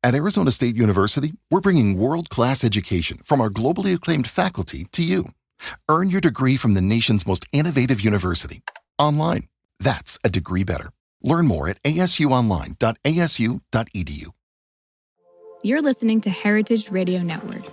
At Arizona State University, we're bringing world-class education from our globally acclaimed faculty to you. Earn your degree from the nation's most innovative university. Online. That's a degree better. Learn more at asuonline.asu.edu. You're listening to Heritage Radio Network.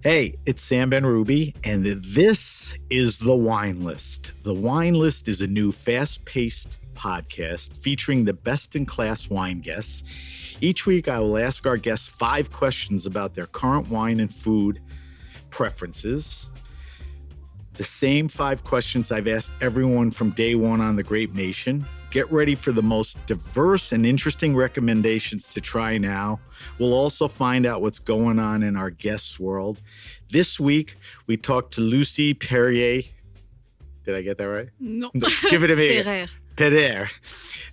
Hey, it's Sam Ben-Ruby, and this is The Wine List. The Wine List is a new fast-paced podcast featuring the best-in-class wine guests. Each week, I will ask our guests 5 questions about their current wine and food preferences. The same 5 questions I've asked everyone from day one on The Grape Nation. Get ready for the most diverse and interesting recommendations to try now. We'll also find out what's going on in our guests' world. This week, we talked to Lucie Pereyre. Did I get that right? No. Give it to me. Pereyre. Pereyre,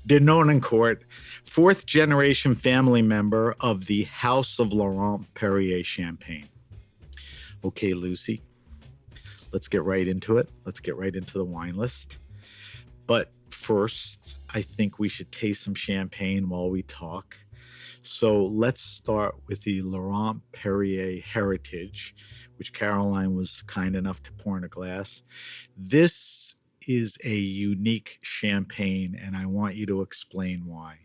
de Nonancourt, 4th generation family member of the House of Laurent Perrier Champagne. Okay, Lucie, let's get right into it. Let's get right into the wine list. But first, I think we should taste some champagne while we talk. So let's start with the Laurent Perrier Heritage, which Caroline was kind enough to pour in a glass. This is a unique champagne, and I want you to explain why.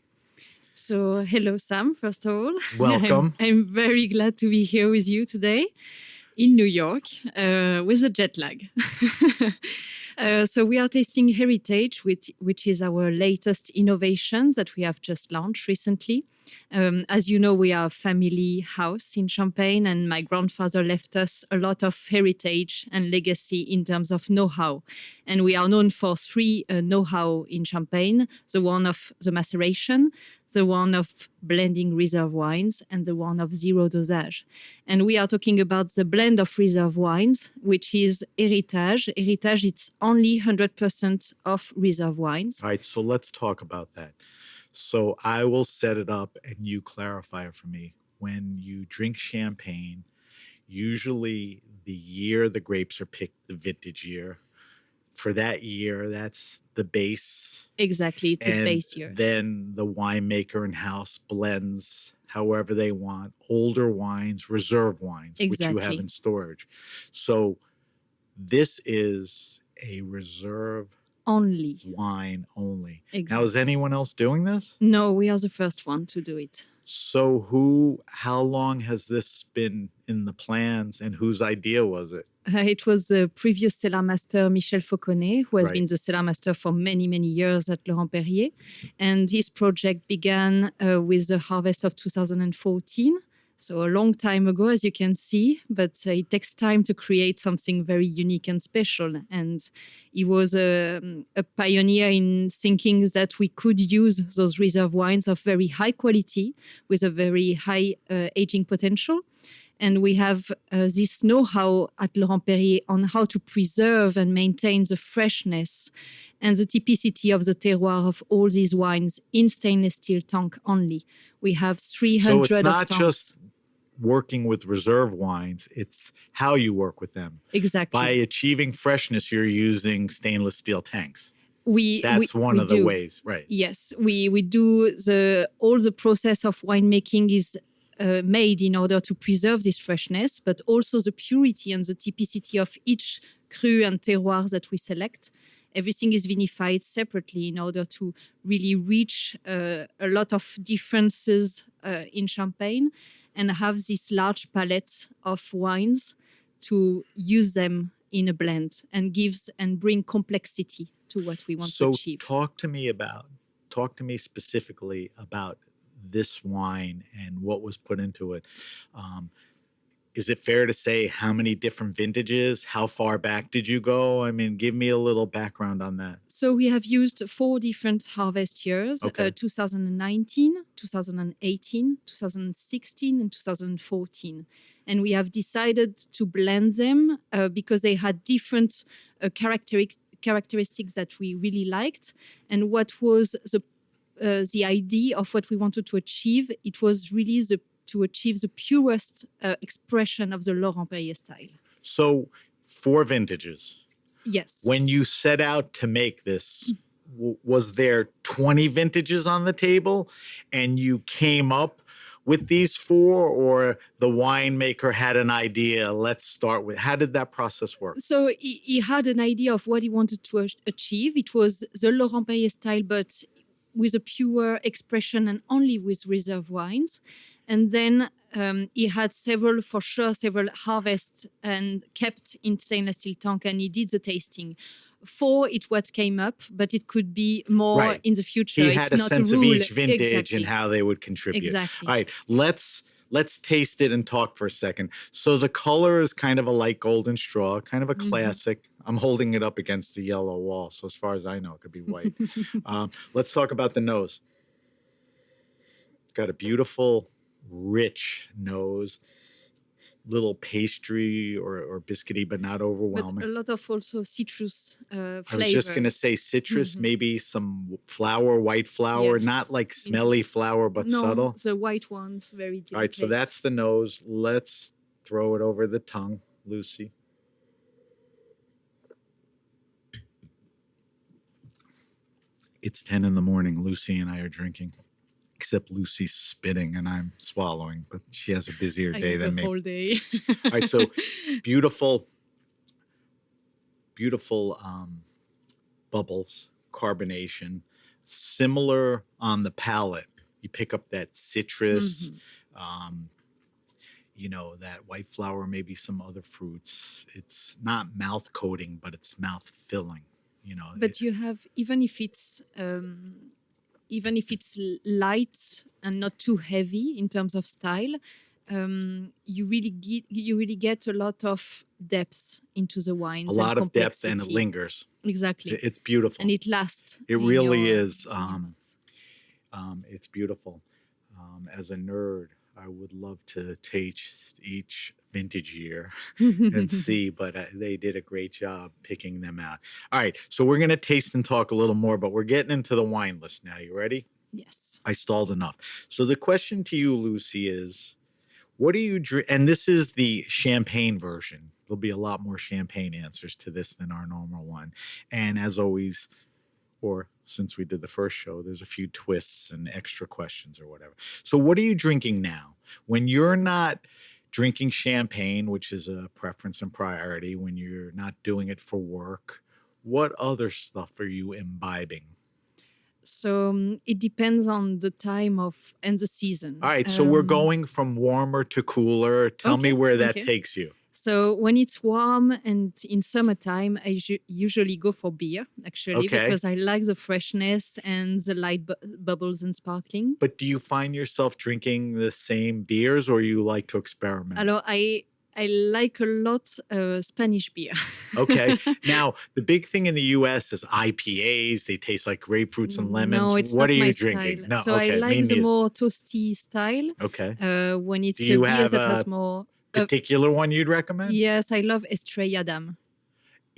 So, hello, Sam, first of all. Welcome. I'm very glad to be here with you today in New York with a jet lag. So we are tasting Heritage, which is our latest innovation that we have just launched recently. As you know, we are a family house in Champagne, and my grandfather left us a lot of heritage and legacy in terms of know-how. And we are known for 3 know-how in Champagne: the one of the maceration, the one of blending reserve wines, and the one of zero dosage. And we are talking about the blend of reserve wines, which is Heritage. Heritage, it's only 100% of reserve wines. All right, so let's talk about that. So I will set it up and you clarify it for me. When you drink champagne, usually the year the grapes are picked, the vintage year, for that year, that's the base. Exactly, it's a base year. Then the winemaker in house blends however they want, older wines, reserve wines, which you have in storage. So this is a reserve only wine only. Exactly. Now, is anyone else doing this? No, we are the first one to do it. So how long has this been in the plans, and whose idea was it? It was the previous cellar master, Michel Fauconnet, who has Right. been the cellar master for many, many years at Laurent Perrier. And this project began with the harvest of 2014. So a long time ago, as you can see, but it takes time to create something very unique and special. And he was a pioneer in thinking that we could use those reserve wines of very high quality with a very high aging potential. And we have this know-how at Laurent Perrier on how to preserve and maintain the freshness and the typicity of the terroir of all these wines in stainless steel tank only. We have 300 So it's not of tanks. just working with reserve wines, it's how you work with them. Exactly. By achieving freshness, you're using stainless steel tanks. We One of the ways, right? Yes, we do all the process of winemaking is made in order to preserve this freshness, but also the purity and the typicity of each cru and terroir that we select. Everything is vinified separately in order to really reach a lot of differences in Champagne and have this large palette of wines to use them in a blend and bring complexity to what we want to achieve. So talk to me specifically about this wine and what was put into it. Is it fair to say how many different vintages? How far back did you go? I mean, give me a little background on that. So we have used 4 different harvest years, Okay. 2019, 2018, 2016, and 2014. And we have decided to blend them because they had different characteristics that we really liked. And what was the the idea of what we wanted to achieve. It was really to achieve the purest expression of the Laurent Perrier style. So 4 vintages. Yes. When you set out to make this, was there 20 vintages on the table and you came up with these 4, or the winemaker had an idea, let's start with, how did that process work? So he had an idea of what he wanted to achieve. It was the Laurent Perrier style, but with a pure expression and only with reserve wines. And then he had several harvests and kept in stainless steel tank, and he did the tasting. 4, it what came up, but it could be more in the future. He had a sense of each vintage and how they would contribute. Exactly. All right, let's taste it and talk for a second. So the color is kind of a light golden straw, kind of a classic. I'm holding it up against the yellow wall, so as far as I know, it could be white. Let's talk about the nose. Got a beautiful, rich nose. Little pastry or biscuity, but not overwhelming. But a lot of also citrus flavors. I was just going to say citrus, maybe some flour, white flour, not like smelly flour, but subtle. The white ones, very delicate. All right, so that's the nose. Let's throw it over the tongue, Lucie. It's 10 in the morning. Lucie and I are drinking. Except Lucie's spitting and I'm swallowing, but she has a busier day than me. Whole day. All right, so beautiful bubbles, carbonation, similar on the palate. You pick up that citrus, that white flour, maybe some other fruits. It's not mouth coating, but it's mouth filling. But you have, even if it's light and not too heavy in terms of style, you really get a lot of depth into the wines. A lot of depth, and it lingers. Exactly. It's beautiful. And it lasts. It really is. It's beautiful. As a nerd, I would love to taste each vintage year and see, but they did a great job picking them out. All right, so we're going to taste and talk a little more, but we're getting into the wine list now. You ready? Yes. I stalled enough. So the question to you, Lucie, is what do you drink? And this is the champagne version. There'll be a lot more champagne answers to this than our normal one. And as always, or since we did the first show, there's a few twists and extra questions or whatever. So what are you drinking now? When you're not drinking champagne, which is a preference and priority, when you're not doing it for work, what other stuff are you imbibing? So it depends on the time and the season. All right, so we're going from warmer to cooler. Tell me where that takes you. So when it's warm and in summertime, I usually go for beer, actually, because I like the freshness and the light bubbles and sparkling. But do you find yourself drinking the same beers, or you like to experiment? Alors, I like a lot Spanish beer. Okay. Now, the big thing in the U.S. is IPAs. They taste like grapefruits and lemons. No, it's what not are my you drinking? style. No, so I like the more toasty style. Okay. When it's a beer that has more... particular one you'd recommend? Yes, I love Estrella Damm.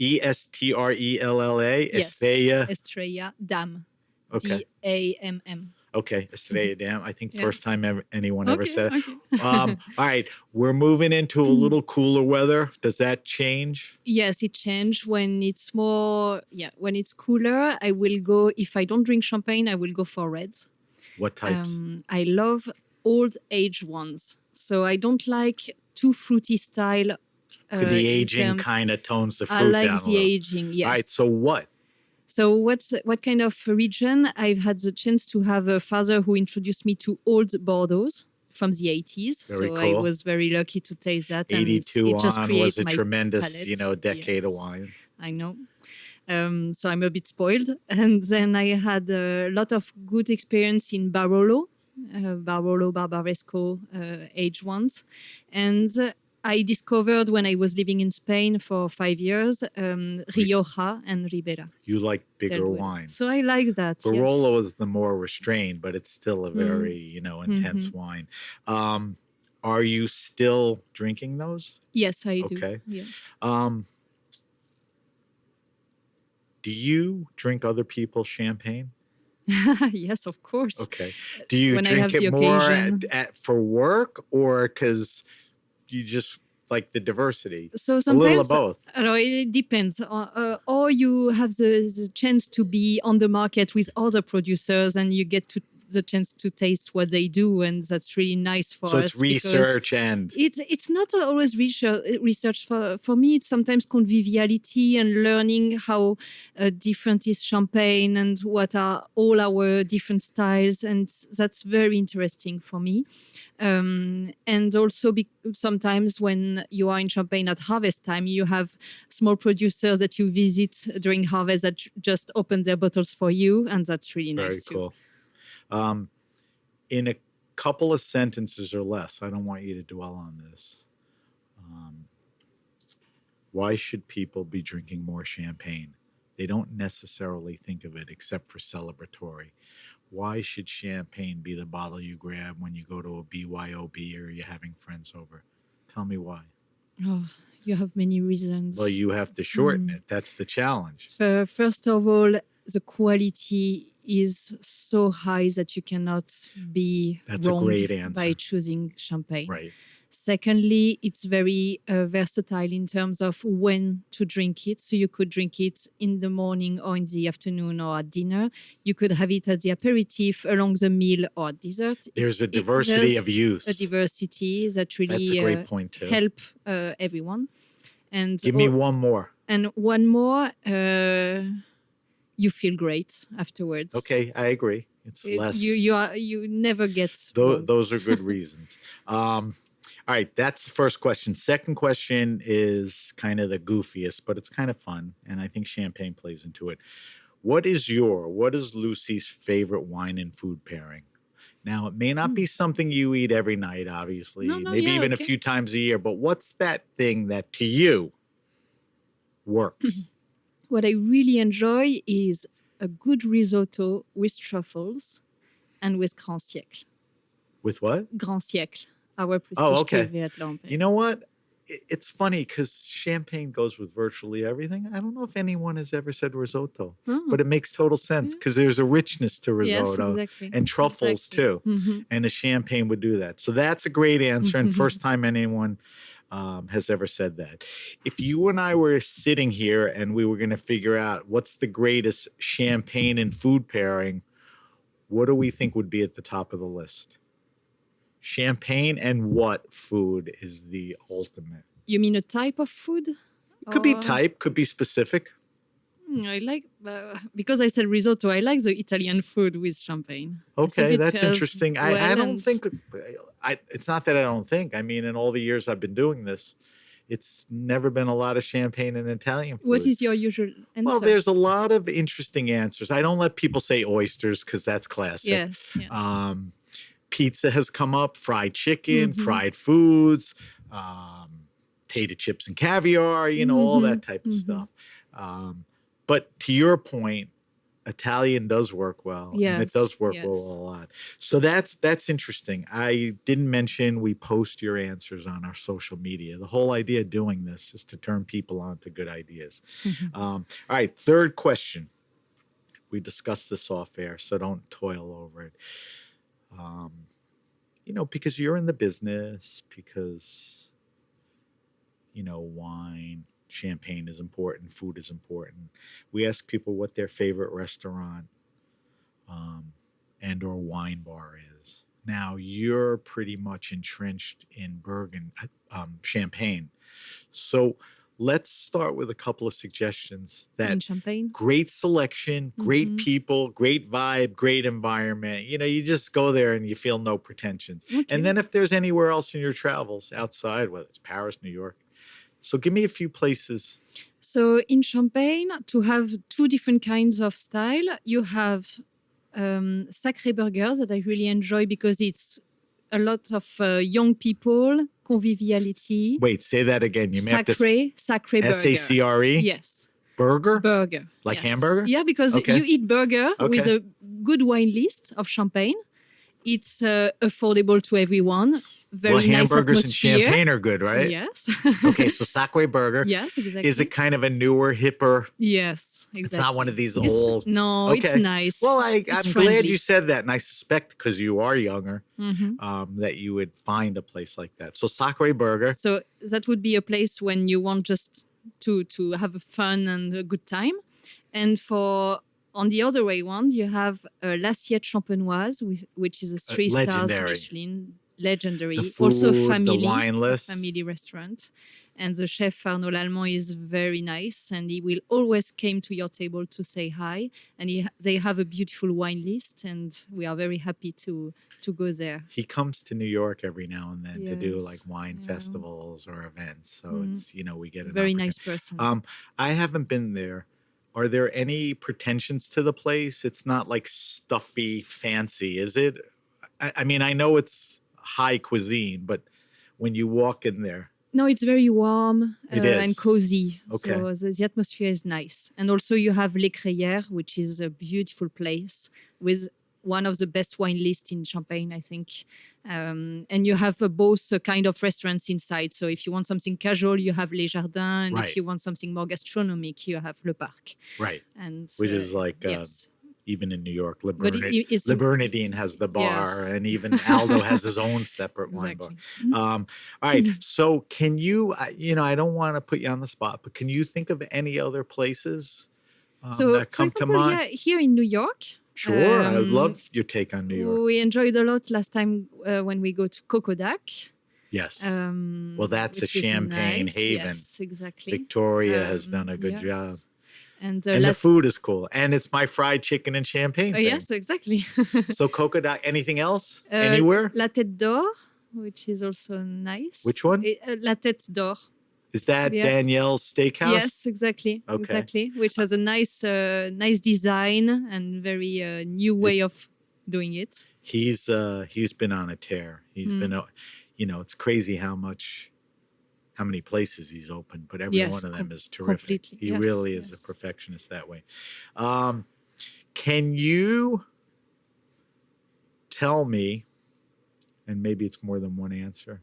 Estrella? Yes, Estrella? Estrella Damm. Okay. Damm. Okay, Estrella Damm. I think first time anyone ever said it. Okay. All right, we're moving into a little cooler weather. Does that change? Yes, it changes. When it's when it's cooler, I will go, if I don't drink champagne, I will go for reds. What types? I love old aged ones. So I don't like too fruity style. The aging kind of tones the fruit I down like a the little. aging, yes. All right, so what? So what kind of region? I've had the chance to have a father who introduced me to old Bordeaux from the 80s. Very so cool. I was very lucky to taste that. 82 and it just on was a my tremendous, palate. decade of wines. I know. So I'm a bit spoiled. And then I had a lot of good experience in Barolo, Barbaresco aged ones. And I discovered when I was living in Spain for 5 years, Rioja and Ribera. You like bigger wines. So I like that, Barolo yes. is the more restrained, but it's still a very, intense wine. Are you still drinking those? Yes, I do. Okay. Yes. Do you drink other people's champagne? Yes, of course. Okay. Do you When I drink have it the more occasion. for work or because you just like the diversity? So A little of sometimes, both. it depends. Or you have the chance to be on the market with other producers, and you get the chance to taste what they do, and that's really nice for So us it's because research and it's not always research. For me, it's sometimes conviviality and learning how different is champagne and what are all our different styles, and that's very interesting for me. And also sometimes when you are in Champagne at harvest time, you have small producers that you visit during harvest that just open their bottles for you, and that's really very nice too. cool. In a couple of sentences or less, I don't want you to dwell on this. Why should people be drinking more champagne? They don't necessarily think of it except for celebratory. Why should champagne be the bottle you grab when you go to a BYOB or you're having friends over? Tell me why. Oh, you have many reasons. Well, you have to shorten it. That's the challenge. First of all, the quality is so high that you cannot be That's a wrong great answer. by choosing champagne. Right. Secondly, it's very versatile in terms of when to drink it. So you could drink it in the morning or in the afternoon or at dinner. You could have it at the aperitif, along the meal or dessert. There's a diversity There's of use. a diversity that really That's a great point too. help everyone. And Give me one more. And one more, you feel great afterwards. Okay, I agree. It's less. You never get wrong. Those are good reasons. All right, that's the first question. Second question is kind of the goofiest, but it's kind of fun, and I think champagne plays into it. What is Lucie's favorite wine and food pairing? Now, it may not be something you eat every night, obviously, maybe even a few times a year, but what's that thing that to you works? What I really enjoy is a good risotto with truffles and with Grand Siècle. With what? Grand Siècle, our prestige cuvée at Lampe. You know what? It's funny because champagne goes with virtually everything. I don't know if anyone has ever said risotto, but it makes total sense because there's a richness to risotto. Yes, exactly. And truffles too. Mm-hmm. And a champagne would do that. So that's a great answer. And first time anyone has ever said that. If you and I were sitting here and we were going to figure out what's the greatest champagne and food pairing, what do we think would be at the top of the list? Champagne and what food is the ultimate? You mean a type of food? Could be type, could be specific. I like, because I said risotto, I like the Italian food with champagne. Okay, that's interesting. I don't think, it's not that I don't think. I mean, in all the years I've been doing this, it's never been a lot of champagne and Italian food. What is your usual answer? Well, there's a lot of interesting answers. I don't let people say oysters because that's classic. Yes. Pizza has come up, fried chicken, fried foods, potato chips and caviar, all that type of stuff. But to your point, Italian does work well. Yes, and it does work well a lot. So that's interesting. I didn't mention we post your answers on our social media. The whole idea of doing this is to turn people on to good ideas. All right, third question. We discussed this off air, so don't toil over it. Because you're in the business, because, wine, champagne is important, food is important. We ask people what their favorite restaurant and or wine bar is. Now, you're pretty much entrenched in Champagne. So let's start with a couple of suggestions that in Champagne. Great selection, great people, great vibe, great environment. You just go there and you feel no pretensions. Okay. And then if there's anywhere else in your travels outside, whether it's Paris, New York. So give me a few places. So in Champagne, to have two different kinds of style, you have Sacré Burger that I really enjoy because it's a lot of young people, conviviality. Wait, say that again. You may have to... Sacré Burger. S-A-C-R-E? Yes. Burger? Burger. Like hamburger? Yeah, because you eat burger with a good wine list of champagne. It's affordable to everyone. Very well, nice hamburgers and atmosphere. champagne are good, right? Yes. Okay, so Sacre Burger. Yes, exactly. Is it kind of a newer, hipper? Yes, exactly. It's not one of these old. No, Okay. it's nice. Well, I'm It's glad friendly. you said that, and I suspect because you are younger, Mhm. that you would find a place like that. So Sacre Burger. So that would be a place when you want just to have a fun and a good time. And for on the other way one, you have L'Assiette Champenoise, which is a 3 stars legendary. Michelin, legendary. The Also food, the family, wine list. family restaurant. And the chef Arnaud Lallemand is very nice, and he will always come to your table to say hi. And they have a beautiful wine list, and we are very happy to go there. He comes to New York every now and then to do Yes, like wine yeah. festivals or events. So it's, we get an Very opportunity. nice person. I haven't been there. Are there any pretensions to the place? It's not like stuffy, fancy, is it? I mean, I know it's high cuisine, but when you walk in there, No, it's very warm It is. and cozy. Okay. So the atmosphere is nice. And also you have L'Écrière, which is a beautiful place with one of the best wine lists in Champagne, I think. And you have both kind of restaurants inside. So if you want something casual, you have Les Jardins. And Right. if you want something more gastronomic, you have Le Parc. right, And which is like yes. even in New York, But it's Le Bernardine has the bar, Yes. and even Aldo has his own separate wine bar. Exactly. All right. So can you, I don't want to put you on the spot, but can you think of any other places So, that for come to example, mind? here in New York, Sure. I would um, love your take on New York. we enjoyed a lot last time when we go to Cocodac. Yes. Well, that's a which is champagne nice. haven. Yes, exactly. Victoria has done a good job. Yes. And, And the last, food is cool. And it's my fried chicken and champagne thing. yes, exactly. So Cocodac, anything else? Anywhere? La Tête d'Or, which is also nice. Which one? La Tête d'Or. Is that Yeah. Danielle's Steakhouse? Yes, exactly. Okay. Exactly. Which has a nice design and very new way of doing it. He's been on a tear. He's been, it's crazy how many places he's opened, but every Yes, one of them is terrific. completely. He Yes, really is yes. a perfectionist that way. Can you tell me, and maybe it's more than one answer,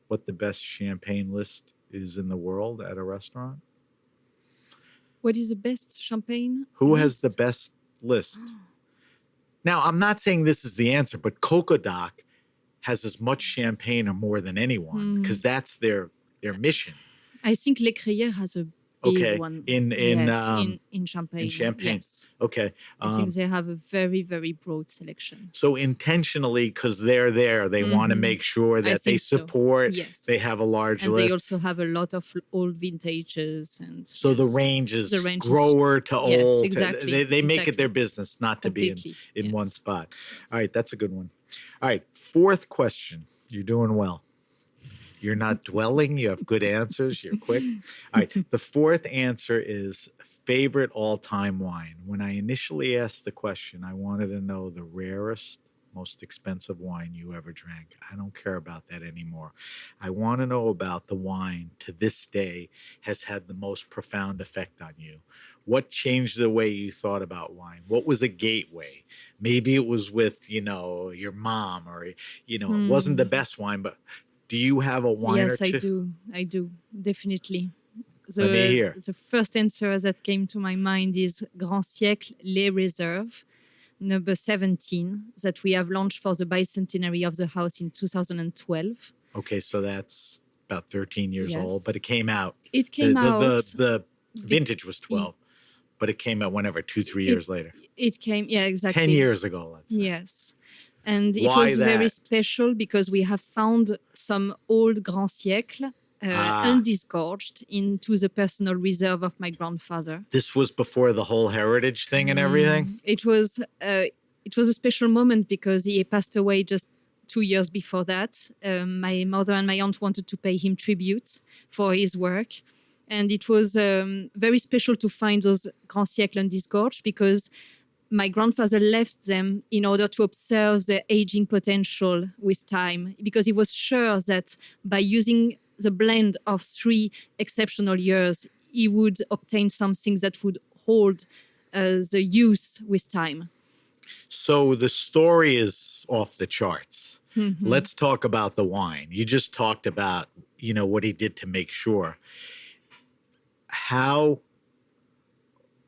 what the best champagne list is in the world at a restaurant? What is the best champagne? Who has the list? best list? Now, I'm not saying this is the answer, but Cocodac has as much champagne or more than anyone because that's their mission. I think L'Écrière has a big Okay, one. in Champagne. Champagne. Yes. Okay. I think they have a very, very broad selection. So intentionally, because they're there, they want to make sure that they think so. support. Yes. They have a large And list. they also have a lot of old vintages. And So the yes, range is the range is- grower to Yes, old. exactly, They make it exactly. their business not to be completely. in one yes. spot. All right, that's a good one. All right, fourth question. You're doing well. You're not dwelling. You have good answers. You're quick. All right, the fourth answer is favorite all-time wine. When I initially asked the question, I wanted to know the rarest, most expensive wine you ever drank. I don't care about that anymore. I want to know about the wine to this day has had the most profound effect on you. What changed the way you thought about wine? What was a gateway? Maybe it was with, your mom or, it wasn't the best wine, but do you have a wine Yes, or two? I do. I do. Definitely. Let me hear. The first answer that came to my mind is Grand Siècle Les Réserves, number 17, that we have launched for the bicentenary of the house in 2012. Okay, so that's about 13 years Yes. old, but it came out. It came out. The vintage was 12, but it came out whenever, 2-3 years later. It came, yeah, exactly. 10 years ago, let's say. Yes. And it Why was very that? special because we have found some old Grand Siècle undisgorged into the personal reserve of my grandfather. This was before the whole heritage thing and everything? It was a special moment because he passed away just 2 years before that. My mother and my aunt wanted to pay him tribute for his work. And it was very special to find those Grand Siècle undisgorged because my grandfather left them in order to observe their aging potential with time, because he was sure that by using the blend of 3 exceptional years, he would obtain something that would hold the youth with time. So the story is off the charts. Mhm. Let's talk about the wine. You just talked about, what he did to make sure.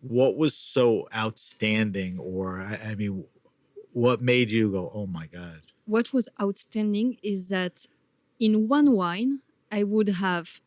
What was so outstanding, or I mean, what made you go, oh my God? What was outstanding is that in one wine, I would have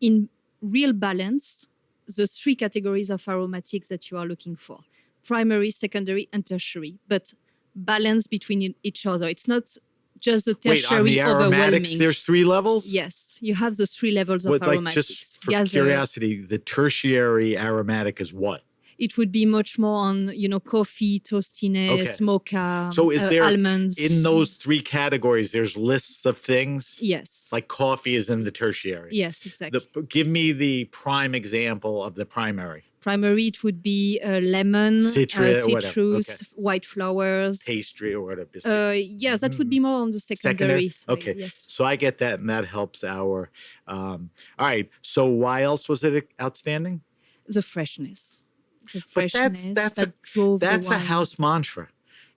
in real balance the three categories of aromatics that you are looking for: primary, secondary, and tertiary, but balance between each other. It's not just the Wait, on tertiary the aromatics, overwhelming. there's 3 levels? Yes, you have the 3 levels of What, aromatics. just for Gather- curiosity, the tertiary aromatic is what? It would be much more on, coffee, toastiness, Okay. mocha, So is there, almonds. in those 3 categories, there's lists of things? Yes. Like coffee is in the tertiary. Yes, exactly. Give me the prime example of the primary. Primary, it would be lemon, Citrus, whatever. citrus, Okay. white flowers. Pastry or whatever. Biscuit. Yes, that would be more on the secondary side. Okay. Yes. So I get that, and that helps our. All right. So why else was it outstanding? The freshness. The But freshness that's that drove the a wine. house mantra.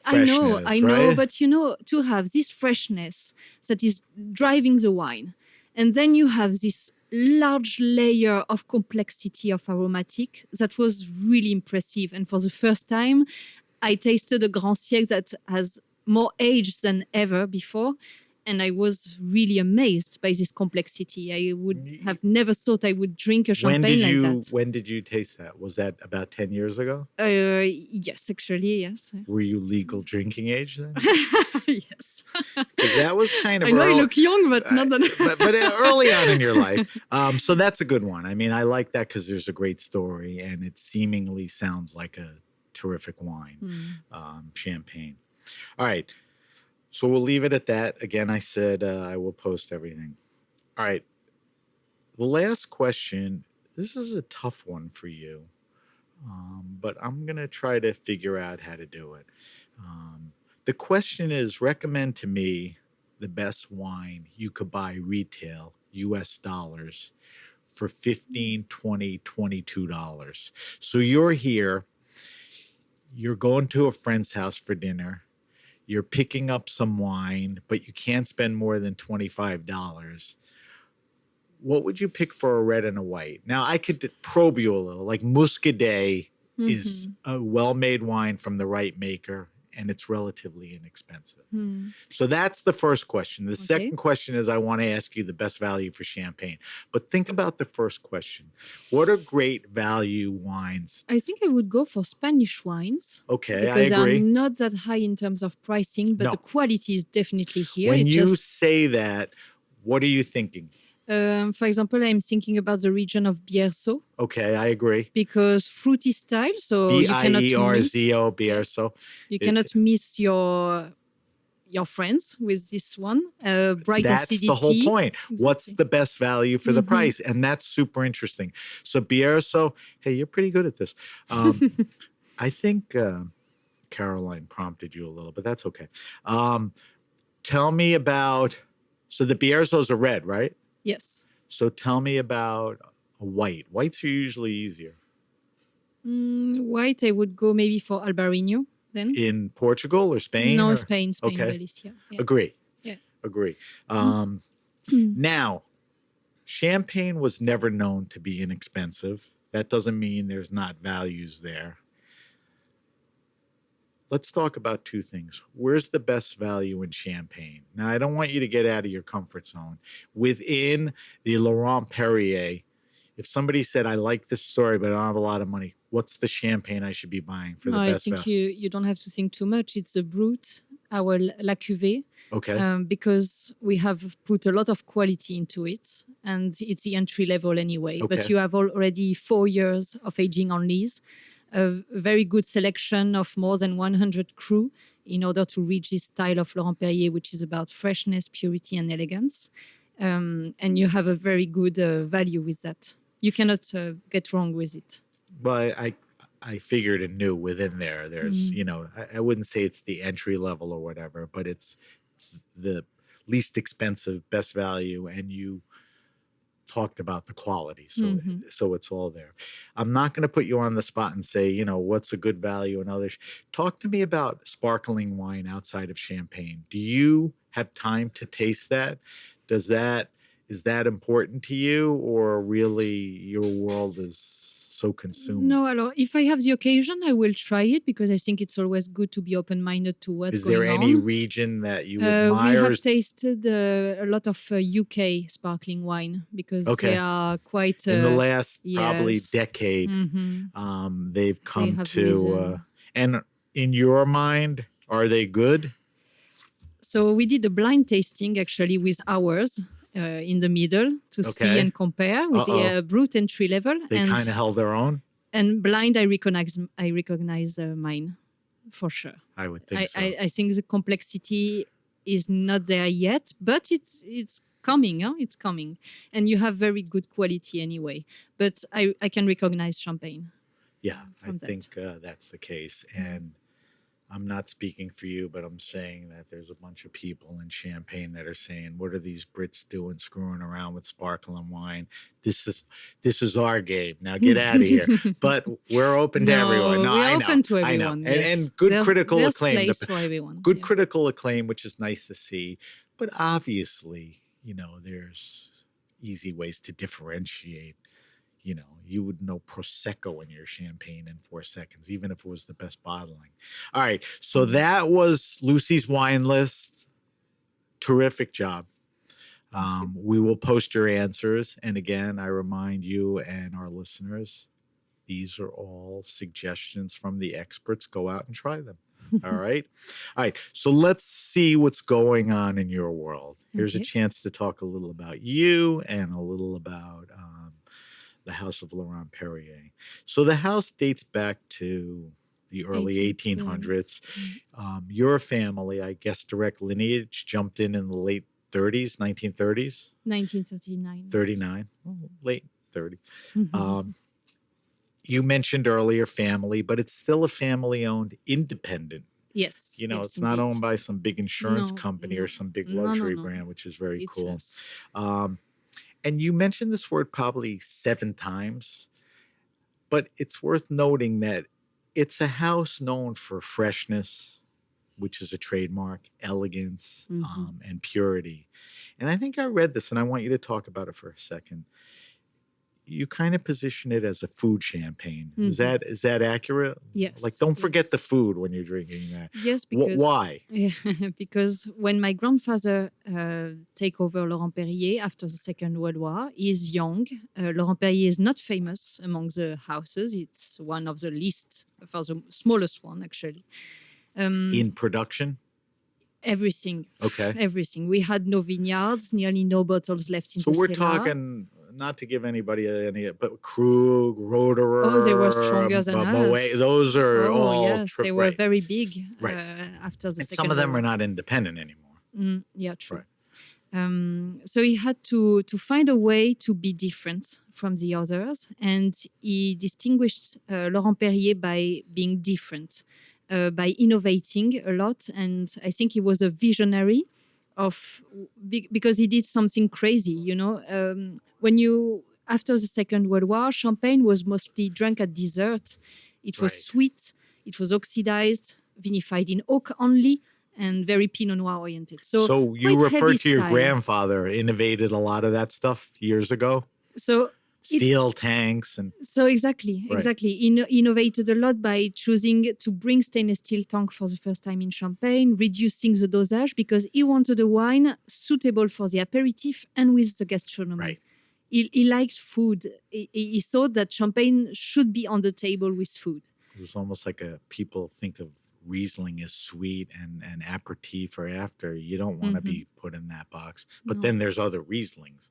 I know, Right? but to have this freshness that is driving the wine, and then you have this large layer of complexity of aromatic that was really impressive. And for the first time, I tasted a Grand Siècle that has more age than ever before. And I was really amazed by this complexity. I would have never thought I would drink a champagne like that. When did you taste that? Was that about 10 years ago? Yes, actually, yes. Were you legal drinking age then? Yes. Because that was kind of I know early, I look young, but not that. but early on in your life. So that's a good one. I mean, I like that because there's a great story and it seemingly sounds like a terrific wine, champagne. All right. So we'll leave it at that. Again, I said I will post everything. All right. The last question, this is a tough one for you, but I'm going to try to figure out how to do it. The question is, recommend to me the best wine you could buy retail, US dollars, for $15, $20, $22. So you're here, you're going to a friend's house for dinner. You're picking up some wine, but you can't spend more than $25. What would you pick for a red and a white? Now, I could probe you a little. Like Muscadet is a well-made wine from the right maker, and it's relatively inexpensive. So that's the first question. The second question is I want to ask you the best value for champagne. But think about the first question. What are great value wines? I think I would go for Spanish wines. Okay, I because agree. they're not that high in terms of pricing, but No. the quality is definitely here. When It you just, say that, what are you thinking? for example, I'm thinking about the region of Bierzo Okay, I agree. because fruity style, so you cannot miss. Bierzo, Bierzo. You cannot miss your friends with this one. Bright That's acidity. the whole point. What's Exactly. the best value for the price? And that's super interesting. So Bierzo, hey, you're pretty good at this. I think Caroline prompted you a little, but that's okay. Tell me about, so the Bierzos are red, right? Yes. So tell me about a white. Whites are usually easier. White, I would go maybe for Albarino then. In Portugal or Spain? No, or? Spain, Okay. Galicia. Yeah. Agree. Yeah. Agree. Now, champagne was never known to be inexpensive. That doesn't mean there's not values there. Let's talk about 2 things. Where's the best value in champagne? Now, I don't want you to get out of your comfort zone. Within the Laurent Perrier, if somebody said, I like this story, but I don't have a lot of money, what's the champagne I should be buying for the I best think value? you don't have to think too much. It's the Brut, our La Cuvée, Okay. because we have put a lot of quality into it, and it's the entry level anyway. But Okay. you have already 4 years of aging on lees, a very good selection of more than 100 cru in order to reach this style of Laurent Perrier, which is about freshness, purity, and elegance. And you have a very good value with that. You cannot get wrong with it. Well, I figured and knew within there, there's, I wouldn't say it's the entry level or whatever, but it's the least expensive, best value. And you talked about the quality. So, Mhm. so it's all there. I'm not going to put you on the spot and say, what's a good value and others. Talk to me about sparkling wine outside of champagne. Do you have time to taste that? Is that important to you, or really your world is so consumed? No, alors, if I have the occasion, I will try it because I think it's always good to be open-minded to what's Is there going any on. region that you We admire? have tasted a lot of UK sparkling wine because Okay. they are quite In the last probably yes. decade, they've come have to. risen. And in your mind, are they good? So we did a blind tasting actually with ours in the middle to see Okay. and compare with Uh-oh. the brut entry level. They kind of held their own. And blind, I recognize mine for sure. I would think so. I think the complexity is not there yet, but it's coming. Huh? It's coming, and you have very good quality anyway. But I can recognize champagne. Yeah, I from that. think that's the case. And I'm not speaking for you, but I'm saying that there's a bunch of people in Champagne that are saying, "What are these Brits doing, screwing around with sparkling wine? This is our game. Now get out of here." But we're open to everyone. No, we are I know, open to I know, everyone. Yes. and good critical there's acclaim. Place for everyone. Good yeah. critical acclaim, which is nice to see. But obviously, there's easy ways to differentiate. You would know Prosecco in your champagne in 4 seconds, even if it was the best bottling. All right. So that was Lucie's wine list. Terrific job. We will post your answers. And again, I remind you and our listeners, these are all suggestions from the experts. Go out and try them. All right. All right. So let's see what's going on in your world. Here's a chance to talk a little about you and a little about the house of Laurent Pereyre. So the house dates back to the early 1800s. Your family, I guess, direct lineage jumped in the late 30s, 1930s? 1939. 39, late 30s. You mentioned earlier family, but it's still a family-owned independent. Yes. It's not owned by some big insurance company or some big luxury brand, which is very cool. And you mentioned this word probably 7 times, but it's worth noting that it's a house known for freshness, which is a trademark, elegance, and purity. And I think I read this, and I want you to talk about it for a second. You kind of position it as a food champagne. Is that accurate? Yes. Like, don't forget the food when you're drinking that. Yes, because why? Because when my grandfather take over Laurent Perrier after the Second World War, he is young. Laurent Perrier is not famous among the houses. It's one of the least, for the smallest one actually. In production? Everything. Okay. Everything. We had no vineyards, nearly no bottles left in the cellar. So we're talking, not to give anybody any, but Krug, Roederer. Oh, they were stronger than us. Those are all. Yes, they were very big after the and Second some of them World are not independent anymore. Yeah, true. Right. So he had to find a way to be different from the others, and he distinguished Laurent Perrier by being different, by innovating a lot. And I think he was a visionary because he did something crazy. After the Second World War, champagne was mostly drunk at dessert. It was sweet, it was oxidized, vinified in oak only, and very Pinot Noir oriented. So you referred to your grandfather innovated a lot of that stuff years ago? So steel tanks and exactly. Innovated a lot by choosing to bring stainless steel tank for the first time in Champagne, reducing the dosage because he wanted a wine suitable for the aperitif and with the gastronomy. Right. He liked food. He thought that champagne should be on the table with food. It was almost like people think of Riesling as sweet and aperitif or after. You don't want to be put in that box. But then there's other Rieslings.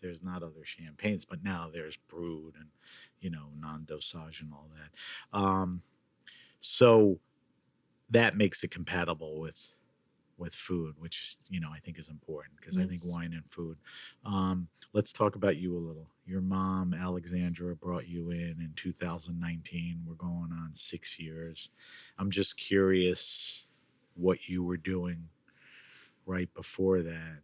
There's not other champagnes, but now there's brewed and, non-dosage and all that. So that makes it compatible with food, which, I think is important because I think wine and food. Let's talk about you a little. Your mom, Alexandra, brought you in 2019. We're going on 6 years. I'm just curious what you were doing right before that.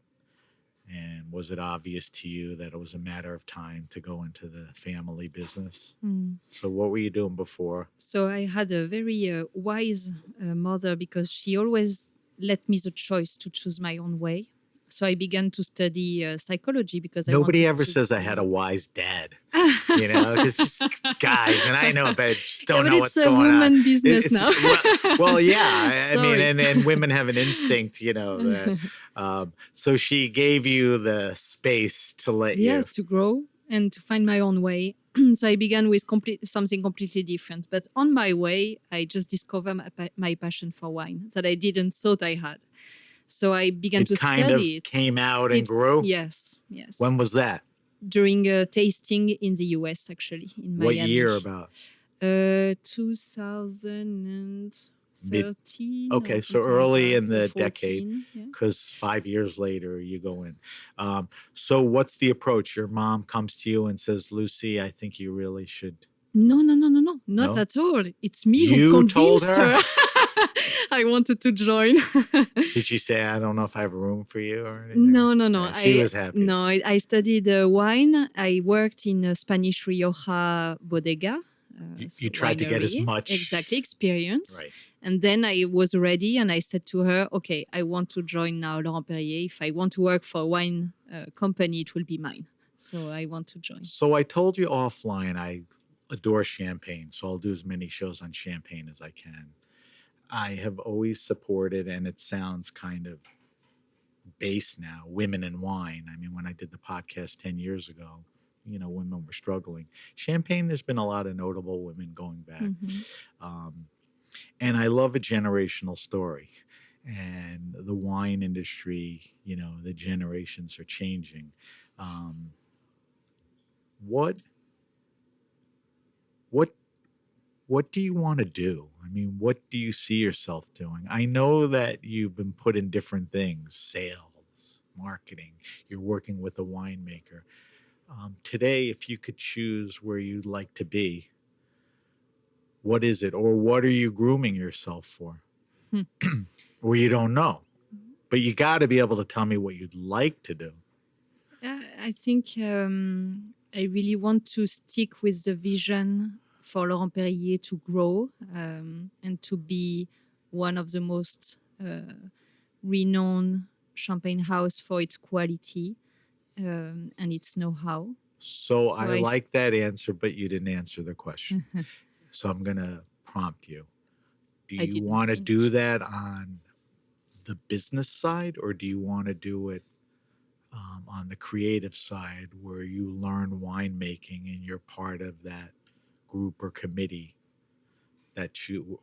And was it obvious to you that it was a matter of time to go into the family business? Mm. So what were you doing before? So I had a very wise mother because she always let me the choice to choose my own way. So I began to study psychology because I Nobody wanted ever to. says I had a wise dad, because it's just guys, and I know, but I just don't but know it's what's a going woman on. business now. well, yeah. I mean, Sorry. and women have an instinct, that. So she gave you the space to let you. Yes, to grow and to find my own way. So I began with something completely different. But on my way, I just discovered my passion for wine that I didn't thought I had. So I began It to kind of study it. came out and grew. Yes. When was that? During a tasting in the US, actually, in Miami. What year about? 2013. Okay, or so something early like in that, the so 14, decade, yeah. because 5 years later you go in. So what's the approach? Your mom comes to you and says, Lucie, I think you really should. No, not No? at all. It's me You who told convinced her? her. I wanted to join. Did she say, I don't know if I have room for you or anything? No. She was happy. No, I studied wine. I worked in a Spanish Rioja bodega. You tried to get as winery. much. Exactly, experience. Right. And then I was ready and I said to her, okay, I want to join now Laurent Pereyre. If I want to work for a wine company, it will be mine. So I want to join. So I told you offline, I adore champagne. So I'll do as many shows on champagne as I can. I have always supported, and it sounds kind of base now, women in wine. I mean, when I did the podcast 10 years ago, women were struggling. Champagne, there's been a lot of notable women going back. And I love a generational story. And the wine industry, the generations are changing. What do you want to do? I mean, what do you see yourself doing? I know that you've been put in different things, sales, marketing. You're working with a winemaker. Today, if you could choose where you'd like to be, what is it? Or what are you grooming yourself for? Or you don't know. But you got to be able to tell me what you'd like to do. I think I really want to stick with the vision for Laurent Pereyre to grow and to be one of the most renowned champagne house for its quality and its know-how. So I like that answer, but you didn't answer the question. So I'm going to prompt you. Do you want to do that on the business side, or do you want to do it on the creative side where you learn winemaking and you're part of that group or committee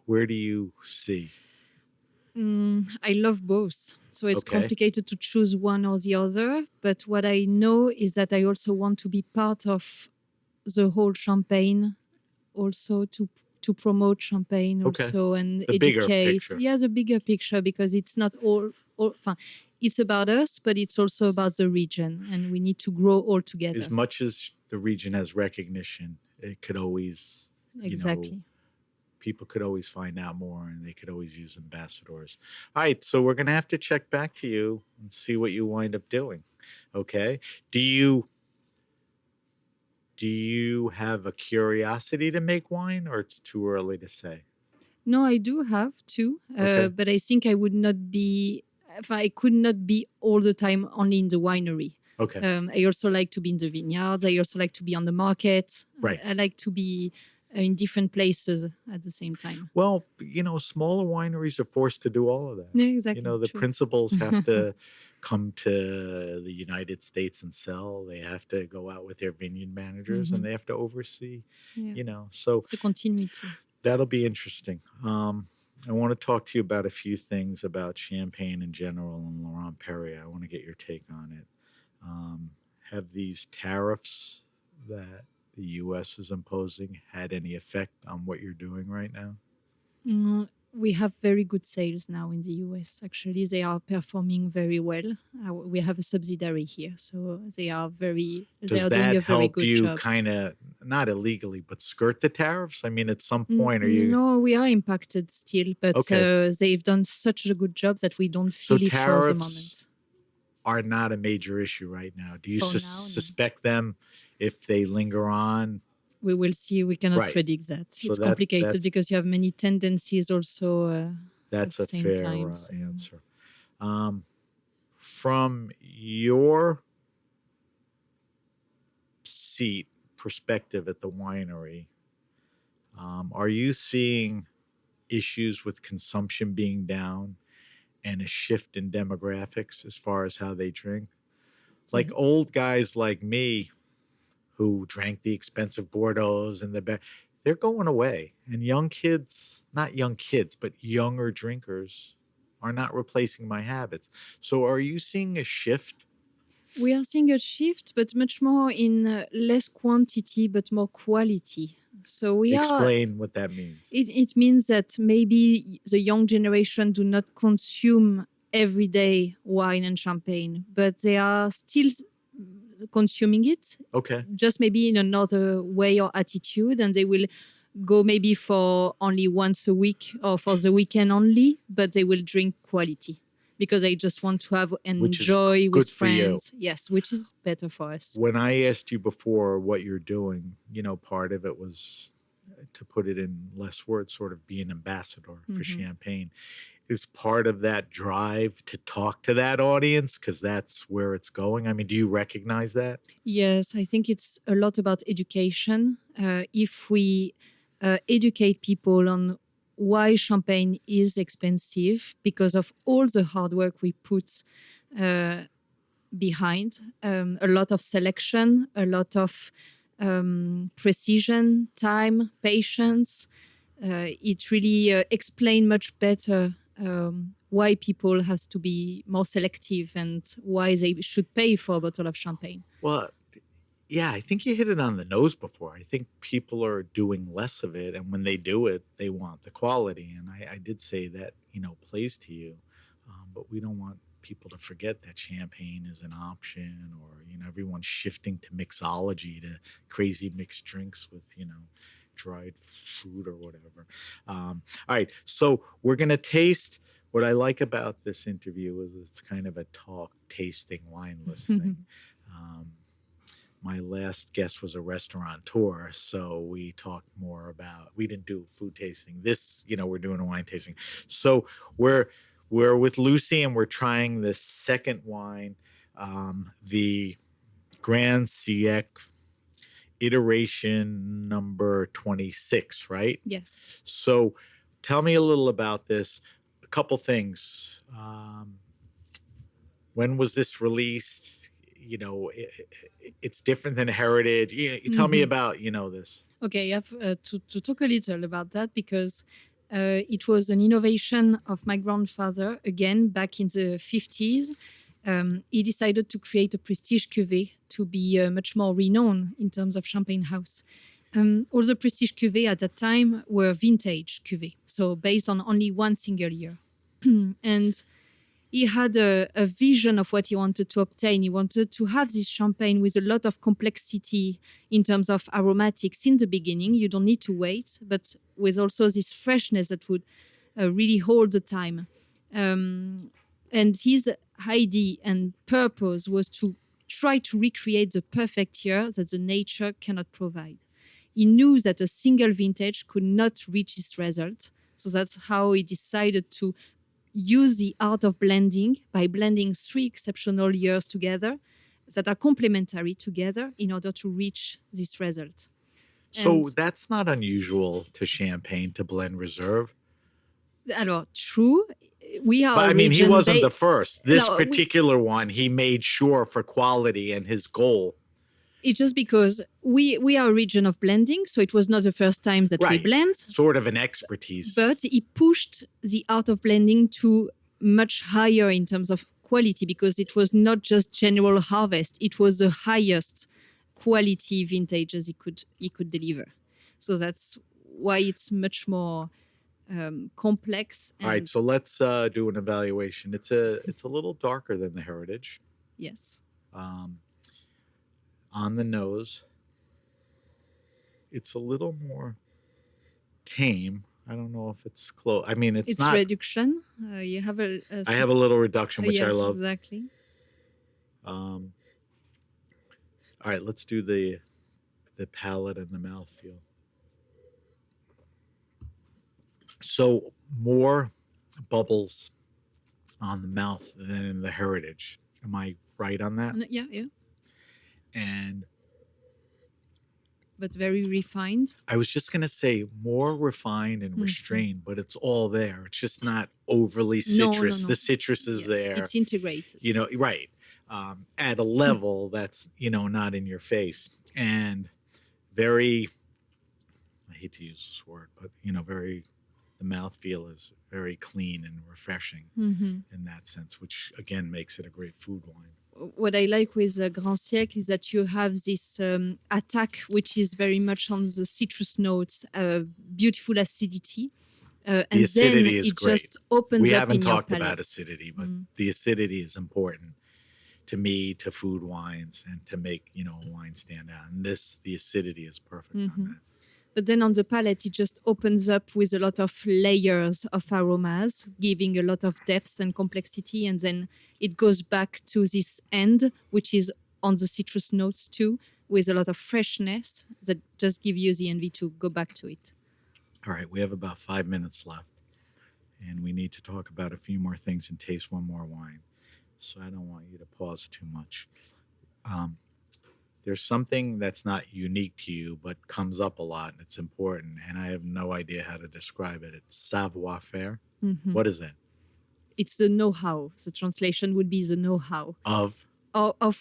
where do you see? I love both. So it's complicated to choose one or the other. But what I know is that I also want to be part of the whole champagne, also to promote champagne also and the educate. The bigger picture, because it's not all it's about us, but it's also about the region, and we need to grow all together. As much as the region has recognition, it could always, people could always find out more, and they could always use ambassadors. All right, so we're going to have to check back to you and see what you wind up doing, okay? Do you have a curiosity to make wine, or it's too early to say? No, I do have too, but I think I would not be... I could not be all the time only in the winery. Okay. I also like to be in the vineyards. I also like to be on the market. Right. I like to be in different places at the same time. Well, smaller wineries are forced to do all of that. Yeah, exactly. The principals have to come to the United States and sell. They have to go out with their vineyard managers and they have to oversee, so it's a continuity. That'll be interesting. I want to talk to you about a few things about champagne in general and Laurent Pereyre. I want to get your take on it. Have these tariffs that the U.S. is imposing had any effect on what you're doing right now? We have very good sales now in the US. Actually, they are performing very well. We have a subsidiary here, so they are doing a very good job. Does that help you kind of, not illegally, but skirt the tariffs? I mean, at some point, are you... No, we are impacted still, but they've done such a good job that we don't feel it for the moment. are not a major issue right now. Do you For now, no. suspect them if they linger on? We will see. We cannot Right. predict that. So It's that- complicated that's- because you have many tendencies also at That's the a same fair time. so- answer. From your seat perspective at the winery, are you seeing issues with consumption being down and a shift in demographics as far as how they drink? Like old guys like me who drank the expensive Bordeaux's and they're going away. And young kids, not young kids, but younger drinkers are not replacing my habits. So are you seeing a shift? We are seeing a shift, but much more in less quantity, but more quality. So we are. Explain what that means. It means that maybe the young generation do not consume everyday wine and champagne, but they are still consuming it, Okay. just maybe in another way or attitude, and they will go maybe for only once a week or for the weekend only, but they will drink quality because they just want to have and Which is enjoy good with for you. friends. Yes, which is better for us. When I asked you before what you're doing, part of it was, to put it in less words, sort of be an ambassador for champagne. Is part of that drive to talk to that audience because that's where it's going? I mean, do you recognize that? Yes, I think it's a lot about education. If we educate people on why champagne is expensive because of all the hard work we put behind, a lot of selection, a lot of precision, time, patience. It really explains much better why people has to be more selective and why they should pay for a bottle of champagne. Well, yeah, I think you hit it on the nose before. I think people are doing less of it, and when they do it, they want the quality. And I did say that, plays to you, but we don't want people to forget that champagne is an option, or everyone's shifting to mixology, to crazy mixed drinks with dried fruit or whatever. All right, so we're gonna taste. What I like about this interview is it's kind of a talk, tasting, wine list thing. My last guest was a restaurateur, so we talked more about. We didn't do food tasting. This, we're doing a wine tasting. So we're with Lucie, and we're trying the second wine, the Grand Siècle iteration number 26, right? Yes. So tell me a little about this. A couple things. When was this released? It's different than Heritage. You tell me about, this. Okay, I have to talk a little about that because it was an innovation of my grandfather, again, back in the 50s. He decided to create a prestige cuvée to be much more renowned in terms of champagne house. All the prestige cuvée at that time were vintage cuvée, so based on only one single year. And he had a vision of what he wanted to obtain. He wanted to have this champagne with a lot of complexity in terms of aromatics in the beginning. You don't need to wait, but with also this freshness that would really hold the time. And his idea and purpose was to try to recreate the perfect year that the nature cannot provide. He knew that a single vintage could not reach this result. So that's how he decided to use the art of blending by blending three exceptional years together that are complementary together in order to reach this result. So that's not unusual to champagne to blend reserve. Alors, true. We are. But I mean, he wasn't the first. This particular one, he made sure for quality and his goal. It's just because we are a region of blending, so it was not the first time that we blend. Sort of an expertise. But he pushed the art of blending to much higher in terms of quality because it was not just general harvest. It was the highest quality vintages he could deliver. So that's why it's much more complex. All right, so let's do an evaluation. It's a little darker than the Heritage. Yes. On the nose, it's a little more tame. I don't know if it's close. I mean, it's not. Reduction. You have I have a little reduction, which yes, I love. Exactly. Um, all right, let's do the palate and the mouthfeel. So more bubbles on the mouth than in the Heritage. Am I right on that? Yeah, yeah. And But very refined. I was just going to say more refined and restrained, but it's all there. It's just not overly citrus. No. The citrus is there. It's integrated. Right. At a level that's, not in your face. And very, I hate to use this word, but, very, the mouthfeel is very clean and refreshing in that sense, which again makes it a great food wine. What I like with Grand Siècle is that you have this attack, which is very much on the citrus notes, beautiful acidity. And the acidity then is it great. just opens we up haven't in your talked palate. about acidity, but the acidity is important to me, to food wines, and to make a wine stand out. And the acidity is perfect on that. But then on the palate, it just opens up with a lot of layers of aromas, giving a lot of depth and complexity. And then it goes back to this end, which is on the citrus notes too, with a lot of freshness that just give you the envy to go back to it. All right, we have about 5 minutes left, and we need to talk about a few more things and taste one more wine. So I don't want you to pause too much. There's something that's not unique to you, but comes up a lot, and it's important, and I have no idea how to describe it. It's savoir-faire. What is that? It's the know-how. The translation would be the know-how. Of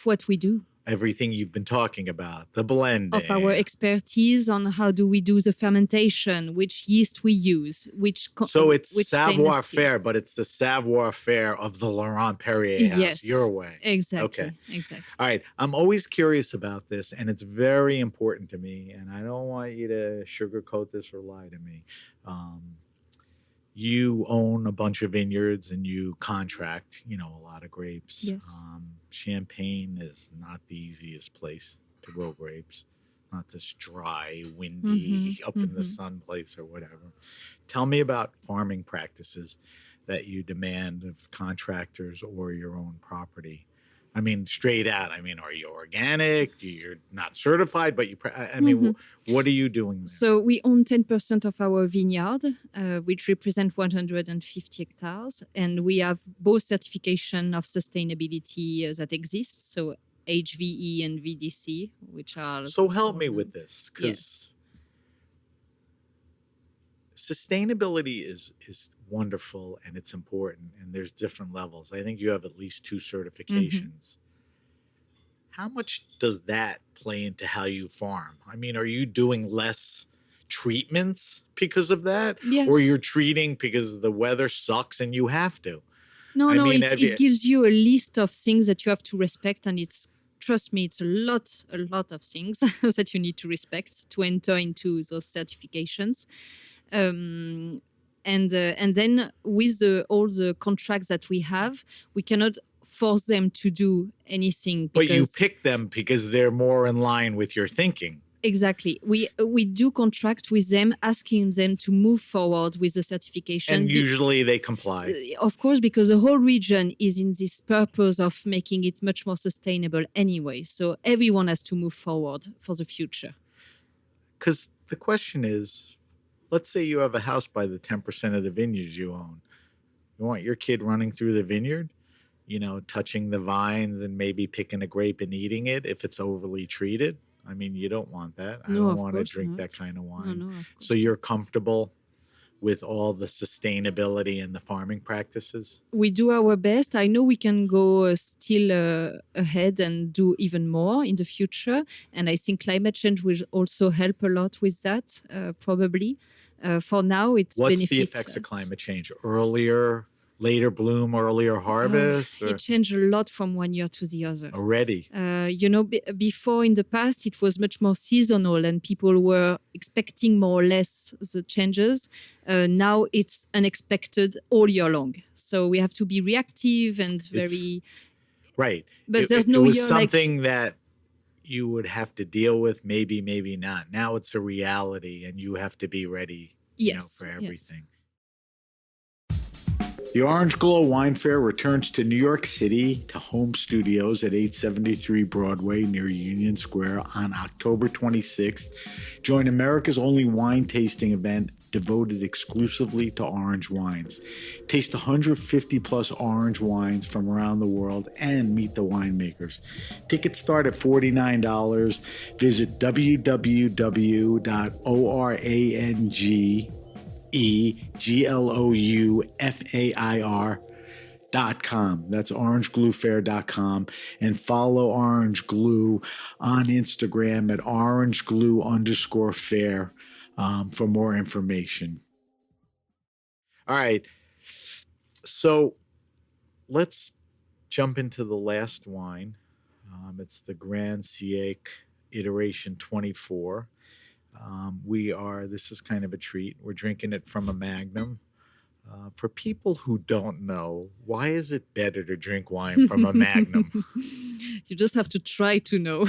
what we do. Everything you've been talking about, the blending. Of our expertise on how do we do the fermentation, which yeast we use, So it's savoir-faire, but it's the savoir-faire of the Laurent Pereyre house, yes, your way. Exactly. Okay. Exactly. All right. I'm always curious about this, and it's very important to me, and I don't want you to sugarcoat this or lie to me. You own a bunch of vineyards and you contract, a lot of grapes. Yes. Champagne is not the easiest place to grow grapes. Not this dry, windy, up in the sun place or whatever. Tell me about farming practices that you demand of contractors or your own property. I mean, straight out. I mean, are you organic? You're not certified, but what are you doing there? So we own 10% of our vineyard, which represent 150 hectares. And we have both certification of sustainability that exists. So HVE and VDC, which are... So help me with this, because sustainability is wonderful and it's important, and there's different levels. I think you have at least 2 certifications. How much does that play into how you farm? I mean, are you doing less treatments because of that? Yes. Or you're treating because the weather sucks and you have to? No, it gives you a list of things that you have to respect, and trust me, it's a lot of things that you need to respect to enter into those certifications. And then with all the contracts that we have, we cannot force them to do anything. But you pick them because they're more in line with your thinking. Exactly. We do contract with them, asking them to move forward with the certification. And usually they comply. Of course, because the whole region is in this purpose of making it much more sustainable anyway. So everyone has to move forward for the future. Because the question is, let's say you have a house by the 10% of the vineyards you own. You want your kid running through the vineyard, touching the vines and maybe picking a grape and eating it if it's overly treated? I mean, you don't want that. I don't want to drink that kind of wine. No, so you're comfortable with all the sustainability and the farming practices? We do our best. I know we can go still ahead and do even more in the future. And I think climate change will also help a lot with that, probably. For now, it's What's the effects of climate change? Later bloom, earlier harvest? It changed a lot from one year to the other. Already? Before in the past, it was much more seasonal and people were expecting more or less the changes. Now it's unexpected all year long. So we have to be reactive and very... Right. But there's no year like... It was year something that you would have to deal with, maybe not. Now it's a reality and you have to be ready for everything. Yes. The The Orange Glow Wine Fair returns to New York City to home studios at 873 Broadway near Union Square on October 26th. Join America's only wine tasting event devoted exclusively to orange wines. Taste 150 plus orange wines from around the world and meet the winemakers. Tickets start at $49. Visit www.orangegloufair.com. That's orangegluefair.com, and follow Orange Glue on Instagram at orangeglue_fair for more information. All right. So let's jump into the last wine. It's the Grand Siècle Iteration 24. This is kind of a treat. We're drinking it from a Magnum. For people who don't know, why is it better to drink wine from a Magnum? You just have to try to know.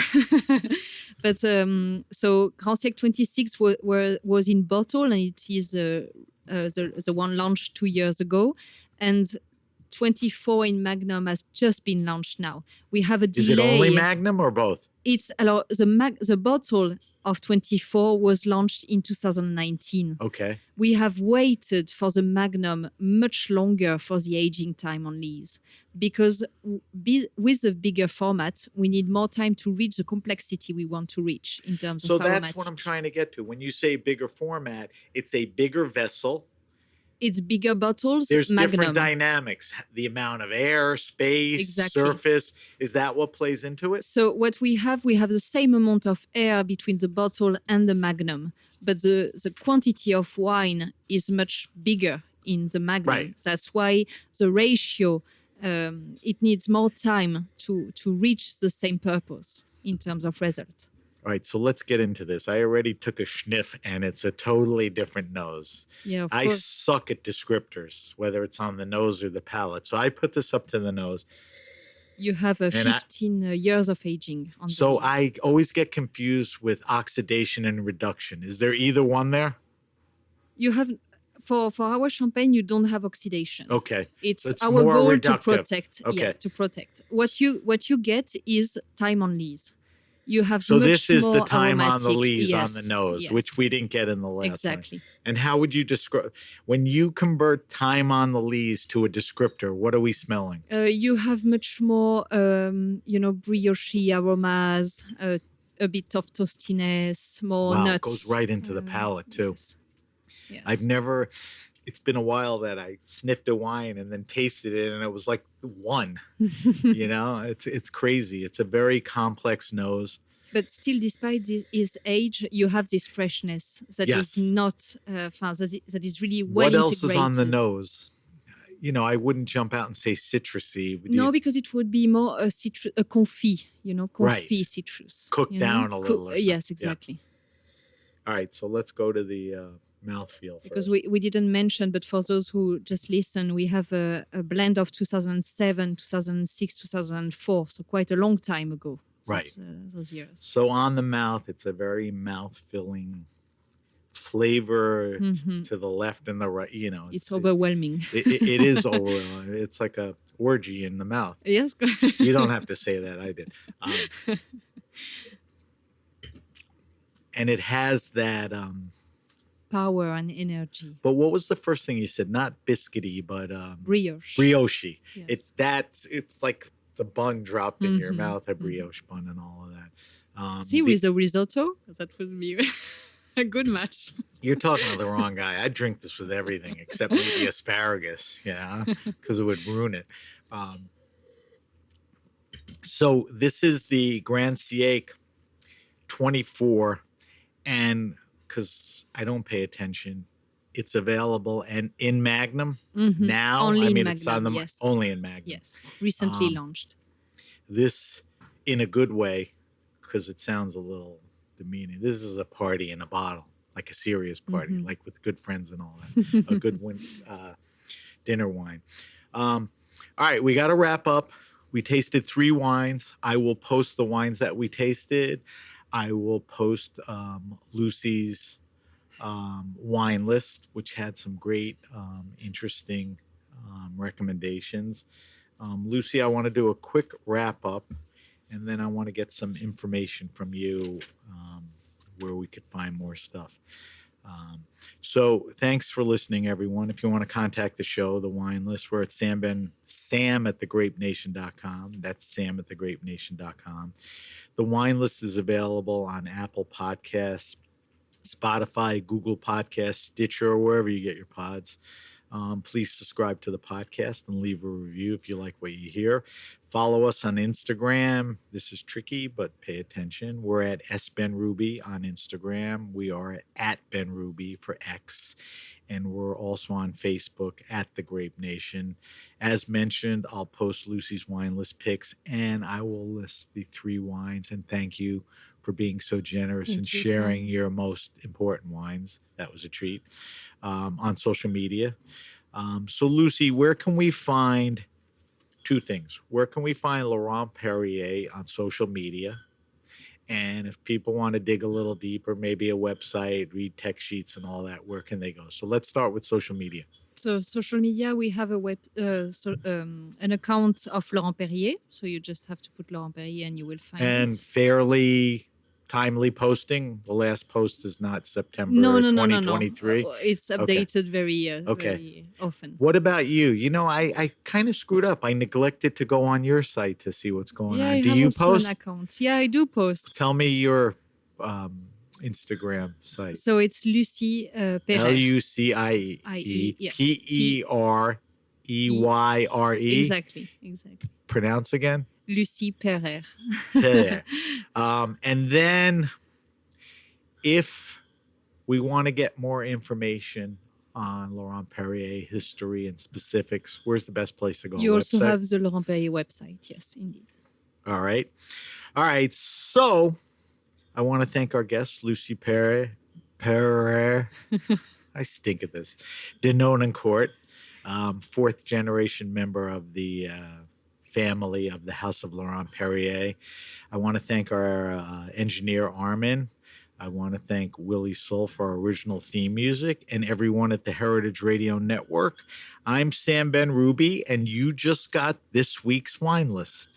But so Grand Siècle 26 was in bottle, and it is the one launched 2 years ago. And 24 in Magnum has just been launched now. We have a delay. Is it only Magnum or both? It's the bottle of 24 was launched in 2019. Okay. We have waited for the Magnum much longer for the aging time on lees, because with the bigger format, we need more time to reach the complexity we want to reach in terms of aromatic. So that's what I'm trying to get to. When you say bigger format, it's a bigger vessel. It's bigger bottles. There's Magnum. Different dynamics. The amount of air, space, Exactly. surface. Is that what plays into it? So what we have the same amount of air between the bottle and the Magnum, but the quantity of wine is much bigger in the Magnum. Right. That's why the ratio, it needs more time to reach the same purpose in terms of result. All right, so let's get into this. I already took a sniff, and it's a totally different nose. Yeah, of I course. suck at descriptors, whether it's on the nose or the palate. So I put this up to the nose. You have 15 years of aging on So the lees. I always get confused with oxidation and reduction. Is there either one there? You have for our champagne, you don't have oxidation. Okay. It's It's our more goal reductive. to protect. Okay. Yes, to protect. What you get is time on lees. You have So much this is the more time on the aromatic. lees on Yes, the nose, yes. which we didn't get in the last Exactly. one. And how would you describe, when you convert time on the lees to a descriptor, what are we smelling? You have much more, brioche aromas, a bit of toastiness, more Wow, nuts. it goes right into the palate too. Yes. It's been a while that I sniffed a wine and then tasted it, and it was like one, it's crazy. It's a very complex nose. But still, despite his age, you have this freshness that Yes. is not, that is really well What else integrated. is on the nose? I wouldn't jump out and say citrusy. No, because it would be more a confit, confit Right. citrus. Cooked down a little or Yes, something. exactly. Yeah. All right, so let's go to the mouthfeel Because first. we didn't mention, but for those who just listen, we have a blend of 2007, 2006, 2004, so quite a long time ago. Right. Those years. So on the mouth, it's a very mouth-filling flavor Mhm. to the left and the right. It's overwhelming. It is overwhelming. It's like a orgy in the mouth. Yes. You don't have to say that. I did. And it has that. Power and energy. But what was the first thing you said? Not biscuity, but Brioche. brioche. Yes. It's like the bun dropped in your Mhm, mouth, a mhm. brioche bun, and all of that. See, with the risotto, that would be a good match. You're talking to the wrong guy. I drink this with everything except maybe asparagus, because it would ruin it. So this is the Grand Siècle 24, and because I don't pay attention, it's available and in Magnum Mhm. now. Only in it's on Magnum, the yes. only in Magnum. Yes, recently Um, launched. This, in a good way, because it sounds a little demeaning. This is a party in a bottle, like a serious party, Mhm. like with good friends and all that. A good dinner wine. All right, we got to wrap up. We tasted 3 wines. I will post the wines that we tasted. I will post Lucie's wine list, which had some great, interesting recommendations. Lucie, I want to do a quick wrap up, and then I want to get some information from you where we could find more stuff. So thanks for listening, everyone. If you want to contact the show, The Wine List, we're at sam@thegrapenation.com. That's sam@thegrapenation.com. The Wine List is available on Apple Podcasts, Spotify, Google Podcasts, Stitcher, or wherever you get your pods. Please subscribe to the podcast and leave a review if you like what you hear. Follow us on Instagram. This is tricky, but pay attention. We're at SBenRuby on Instagram. We are at BenRuby for X. And we're also on Facebook at The Grape Nation. As mentioned, I'll post Lucie's wine list picks, and I will list the 3 wines. And thank you for being so generous and sharing your most important wines. That was a treat. On social media. So Lucie, where can we find 2 things? Where can we find Laurent Pereyre on social media? And if people want to dig a little deeper, maybe a website, read tech sheets and all that, where can they go? So let's start with social media. So social media, we have an account of Laurent Pereyre. So you just have to put Laurent Pereyre and you will find and it. Fairly timely posting. The last post is not September 2023. No. It's updated very often. What about you? You know, I kind of screwed up. I neglected to go on your site to see what's going on. Do you post? An account. Yeah, I do post. Tell me your Instagram site. So it's Lucie Pereyre. Lucie Pereyre. Exactly. Pronounce again. Lucie Pereyre. And then if we want to get more information on Laurent Pereyre history and specifics, where's the best place to go? You also have the Laurent Pereyre website. Yes, indeed. All right. So I want to thank our guest, Lucie Pereyre. I stink at this. De Nonancourt, 4th generation member of the family of the House of Laurent Pereyre. I want to thank our engineer, Armin. I want to thank Willie Soul for our original theme music and everyone at the Heritage Radio Network. I'm Sam BenRuby, and you just got this week's wine list.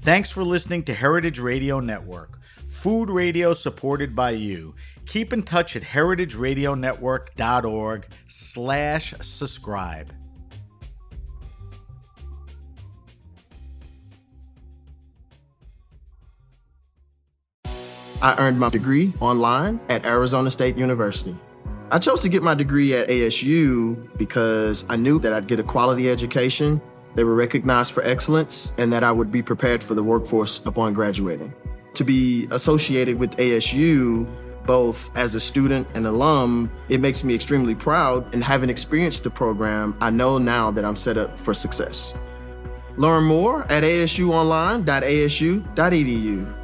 Thanks for listening to Heritage Radio Network, food radio supported by you. Keep in touch at heritageradionetwork.org/subscribe. I earned my degree online at Arizona State University. I chose to get my degree at ASU because I knew that I'd get a quality education, they were recognized for excellence, and that I would be prepared for the workforce upon graduating. To be associated with ASU, both as a student and alum, it makes me extremely proud, and having experienced the program, I know now that I'm set up for success. Learn more at asuonline.asu.edu.